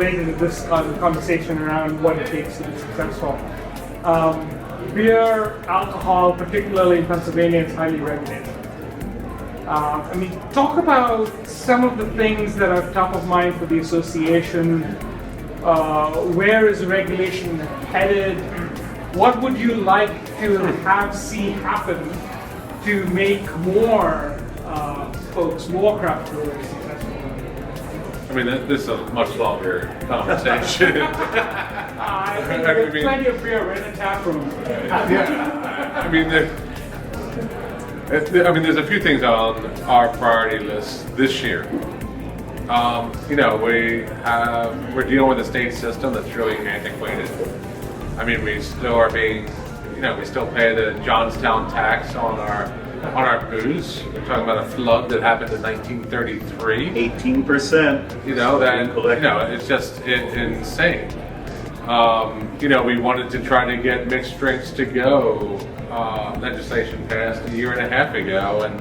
related to this conversation around what it takes to be successful. Beer, alcohol, particularly in Pennsylvania, is highly regulated. Talk about some of the things that are top of mind for the association. Where is regulation headed? What would you like to see happen to make more more craft brewers successful? This is a much longer conversation. I think there's plenty of beer. We're in a tap room. There's a few things on our priority list this year. We're dealing with a state system that's really antiquated. We still are being, we still pay the Johnstown tax on our booze. We're talking about a flood that happened in 1933. 18%. It's just insane. We wanted to try to get mixed drinks to go. Legislation passed a year and a half ago, and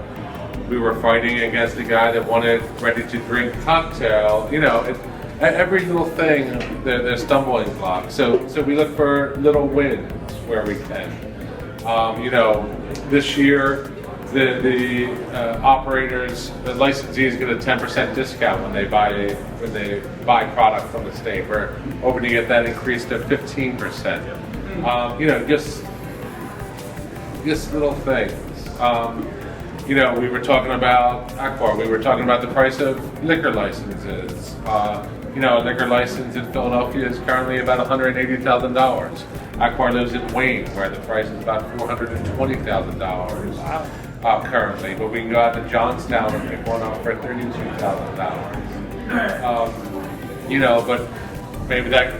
we were fighting against the guy that wanted ready-to-drink cocktail. Every little thing, there's stumbling blocks. So we look for little wins where we can. This year, the operators, the licensees get a 10% discount when they buy product from the state. We're hoping to get that increased to 15%. Just little things. We were talking about Accor. We were talking about the price of liquor licenses. A liquor license in Philadelphia is currently about $180,000. Accor lives in Wayne, where the price is about $420,000. Wow. Currently, but we can go out to Johnstown and pick one up for $32,000. But maybe that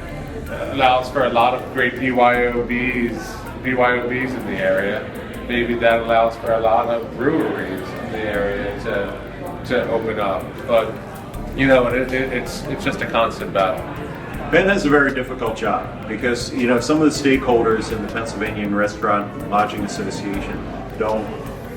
allows for a lot of great BYOBs in the area. Maybe that allows for a lot of breweries in the area to open up. But it's just a constant battle. Ben has a very difficult job because some of the stakeholders in the Pennsylvania Restaurant and Lodging Association don't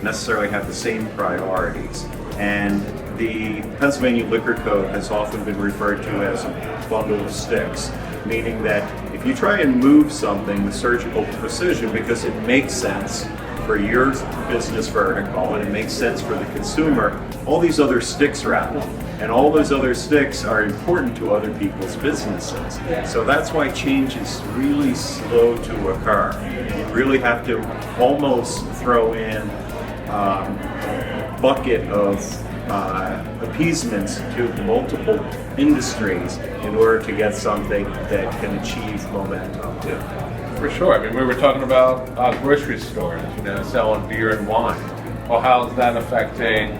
necessarily have the same priorities, and the Pennsylvania Liquor Code has often been referred to as a bundle of sticks, meaning that if you try and move something with surgical precision because it makes sense for your business vertical and it makes sense for the consumer, all these other sticks rattle. And all those other sticks are important to other people's businesses. So that's why change is really slow to occur. You really have to almost throw in a bucket of appeasements to multiple industries in order to get something that can achieve momentum. For sure. We were talking about grocery stores, selling beer and wine. Well, how's that affecting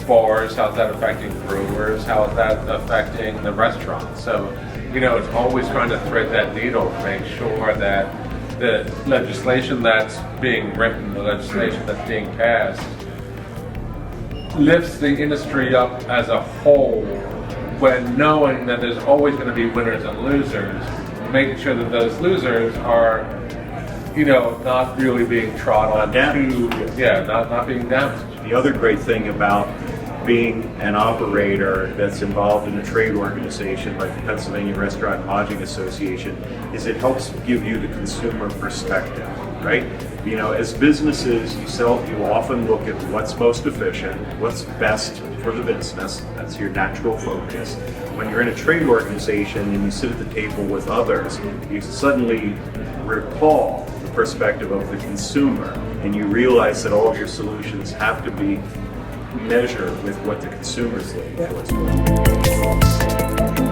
bars? How's that affecting brewers? How is that affecting the restaurants? So, it's always trying to thread that needle to make sure that the legislation that's being written, the legislation that's being passed, lifts the industry up as a whole, when knowing that there's always going to be winners and losers, making sure that those losers are, not really being trod on, not being damaged. The other great thing about being an operator that's involved in a trade organization like the Pennsylvania Restaurant and Lodging Association is it helps give you the consumer perspective, right? As businesses, you often look at what's most efficient, what's best for the business. That's your natural focus. When you're in a trade organization and you sit at the table with others, you suddenly recall the perspective of the consumer, and you realize that all of your solutions have to be measured with what the consumer's looking for.